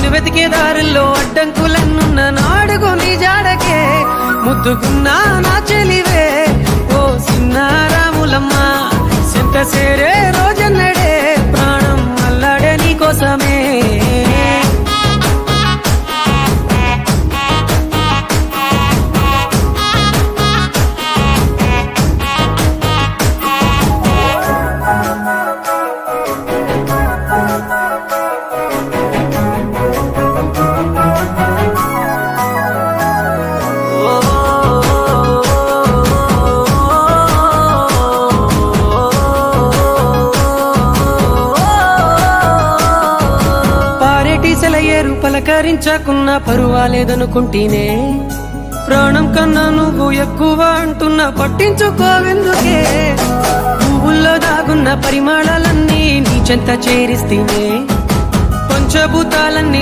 నేను వెతికే దారుల్లో అడ్డంకులన్నున్న నాడుగు నీ జాడకే ముద్దుకున్నా నా చెలివే ఓ సిన్నారాములమ్మ సెంత సేరే రోజన్నడే ప్రాణం అల్లాడే నీ కోసమే సెలయేరు పలకరించకున్న పరువాలేదనుకుంటేనే ప్రాణం కన్నా నువ్వు ఎక్కువ అంటున్నా పట్టించుకోవెందుకే పువ్వుల్లో దాగున్న పరిమాణాలన్నీ నీ చెంత చేరిస్తేనే పంచభూతాలన్నీ